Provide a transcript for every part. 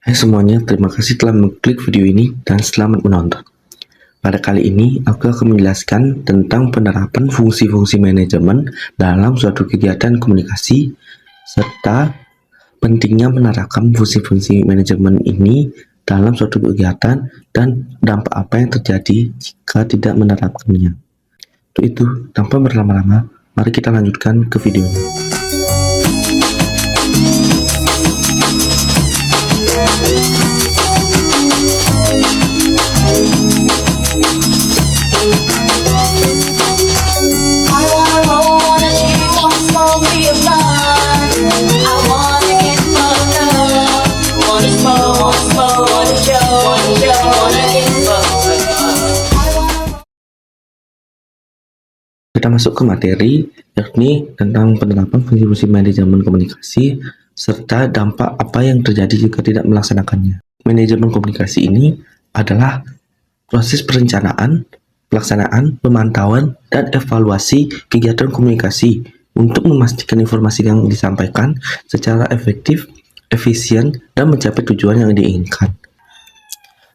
Hai semuanya, terima kasih telah mengklik video ini dan selamat menonton. Pada kali ini, aku akan menjelaskan tentang penerapan fungsi-fungsi manajemen dalam suatu kegiatan komunikasi, serta pentingnya menerapkan fungsi-fungsi manajemen ini dalam suatu kegiatan dan dampak apa yang terjadi jika tidak menerapkannya. Untuk itu, tanpa berlama-lama, mari kita lanjutkan ke videonya. Kita masuk ke materi, yakni tentang penerapan fungsi-fungsi manajemen komunikasi serta dampak apa yang terjadi jika tidak melaksanakannya. Manajemen komunikasi ini adalah proses perencanaan, pelaksanaan, pemantauan, dan evaluasi kegiatan komunikasi untuk memastikan informasi yang disampaikan secara efektif, efisien, dan mencapai tujuan yang diinginkan.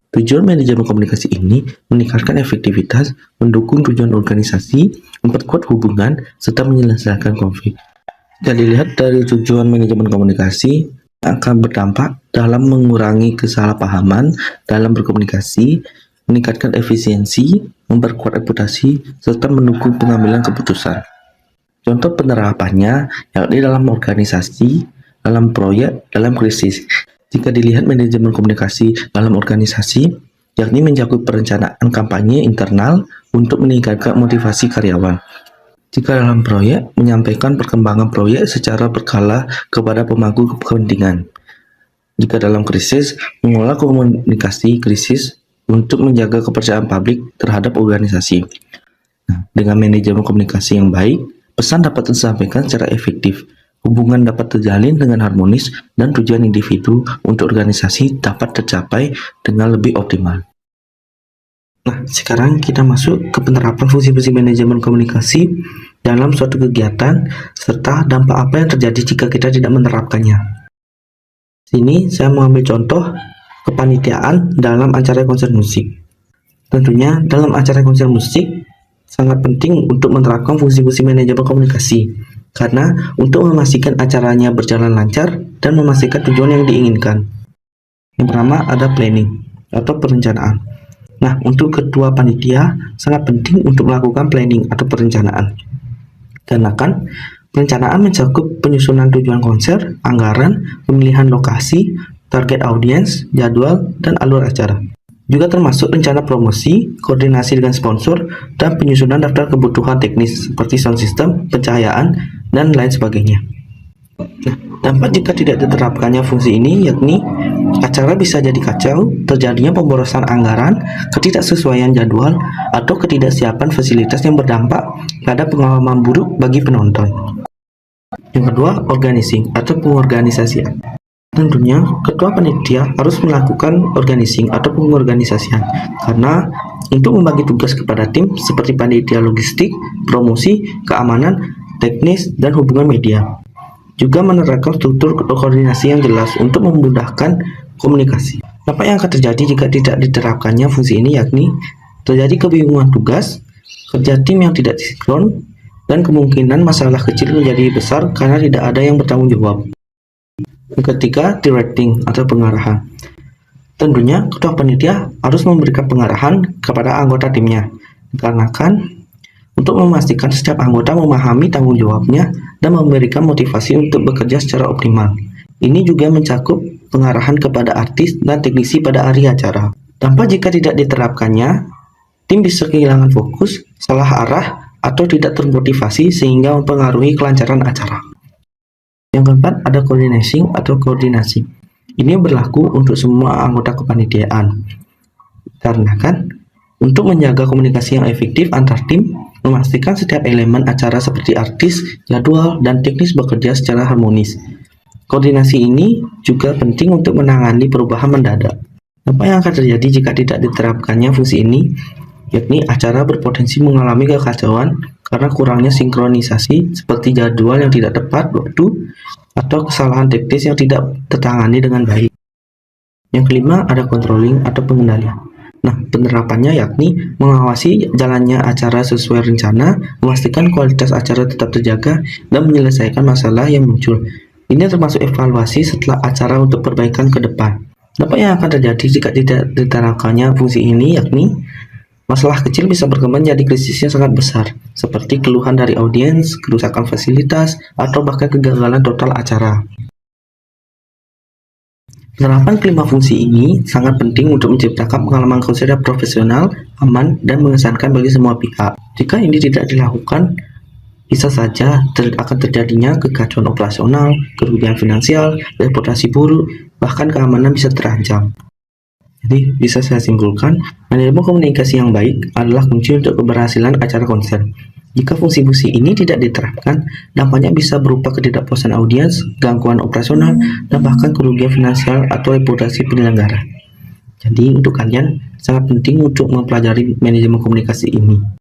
Tujuan manajemen komunikasi ini meningkatkan efektivitas, mendukung tujuan organisasi, memperkuat hubungan, serta menyelesaikan konflik. Jika dilihat dari tujuan manajemen komunikasi, akan berdampak dalam mengurangi kesalahpahaman dalam berkomunikasi, meningkatkan efisiensi, memperkuat reputasi, serta mendukung pengambilan keputusan. Contoh penerapannya yakni dalam organisasi, dalam proyek, dalam krisis. Jika dilihat manajemen komunikasi dalam organisasi, yakni mencakup perencanaan kampanye internal untuk meningkatkan motivasi karyawan. Jika dalam proyek, menyampaikan perkembangan proyek secara berkala kepada pemangku kepentingan. Jika dalam krisis, mengolah komunikasi krisis untuk menjaga kepercayaan publik terhadap organisasi. Dengan manajemen komunikasi yang baik, pesan dapat disampaikan secara efektif, hubungan dapat terjalin dengan harmonis, dan tujuan individu untuk organisasi dapat tercapai dengan lebih optimal. Nah, sekarang kita masuk ke penerapan fungsi-fungsi manajemen komunikasi dalam suatu kegiatan, serta dampak apa yang terjadi jika kita tidak menerapkannya. Sini saya mengambil contoh kepanitiaan dalam acara konser musik. Tentunya dalam acara konser musik sangat penting untuk menerapkan fungsi-fungsi manajemen komunikasi, karena untuk memastikan acaranya berjalan lancar dan memastikan tujuan yang diinginkan. Yang pertama ada planning atau perencanaan. Nah, untuk ketua panitia sangat penting untuk melakukan planning atau perencanaan. Karena kan perencanaan mencakup penyusunan tujuan konser, anggaran, pemilihan lokasi, target audiens, jadwal, dan alur acara. Juga termasuk rencana promosi, koordinasi dengan sponsor, dan penyusunan daftar kebutuhan teknis seperti sound system, pencahayaan, dan lain sebagainya. Nah, dampak jika tidak diterapkannya fungsi ini yakni acara bisa jadi kacau, terjadinya pemborosan anggaran, ketidaksesuaian jadwal, atau ketidaksiapan fasilitas yang berdampak pada pengalaman buruk bagi penonton. Yang kedua, organizing atau pengorganisasian. Tentunya, ketua panitia harus melakukan organizing atau pengorganisasian, karena untuk membagi tugas kepada tim seperti panitia logistik, promosi, keamanan, teknis, dan hubungan media. Juga menerapkan struktur koordinasi yang jelas untuk memudahkan komunikasi. Apa yang akan terjadi jika tidak diterapkannya fungsi ini yakni terjadi kebingungan tugas, kerja tim yang tidak sinkron, dan kemungkinan masalah kecil menjadi besar karena tidak ada yang bertanggung jawab. Yang ketiga, directing atau pengarahan. Tentunya, ketua panitia harus memberikan pengarahan kepada anggota timnya, dikarenakan untuk memastikan setiap anggota memahami tanggung jawabnya dan memberikan motivasi untuk bekerja secara optimal. Ini juga mencakup pengarahan kepada artis dan teknisi pada hari acara. Dampak jika tidak diterapkannya, tim bisa kehilangan fokus, salah arah, atau tidak termotivasi sehingga mempengaruhi kelancaran acara. Yang keempat ada coordinating atau koordinasi. Ini berlaku untuk semua anggota kepanitiaan. Karena kan untuk menjaga komunikasi yang efektif antar tim, memastikan setiap elemen acara seperti artis, jadwal, dan teknis bekerja secara harmonis. Koordinasi ini juga penting untuk menangani perubahan mendadak. Apa yang akan terjadi jika tidak diterapkannya fungsi ini? Yakni acara berpotensi mengalami kekacauan karena kurangnya sinkronisasi seperti jadwal yang tidak tepat waktu atau kesalahan teknis yang tidak tertangani dengan baik. Yang kelima ada controlling atau pengendalian. Nah, penerapannya yakni mengawasi jalannya acara sesuai rencana, memastikan kualitas acara tetap terjaga, dan menyelesaikan masalah yang muncul. Ini termasuk evaluasi setelah acara untuk perbaikan ke depan. Dampak yang akan terjadi jika tidak diterapkannya fungsi ini yakni masalah kecil bisa berkembang jadi krisis yang sangat besar, seperti keluhan dari audiens, kerusakan fasilitas, atau bahkan kegagalan total acara. Penerapan kelima fungsi ini sangat penting untuk menciptakan pengalaman konser yang profesional, aman, dan mengesankan bagi semua pihak. Jika ini tidak dilakukan, bisa saja akan terjadinya kekacauan operasional, kerugian finansial, reputasi buruk, bahkan keamanan bisa terancam. Jadi, bisa saya simpulkan, manajemen komunikasi yang baik adalah kunci untuk keberhasilan acara konser. Jika fungsi-fungsi ini tidak diterapkan, dampaknya bisa berupa ketidakpuasan audiens, gangguan operasional, dan bahkan kerugian finansial atau reputasi penyelenggara. Jadi, untuk kalian, sangat penting untuk mempelajari manajemen komunikasi ini.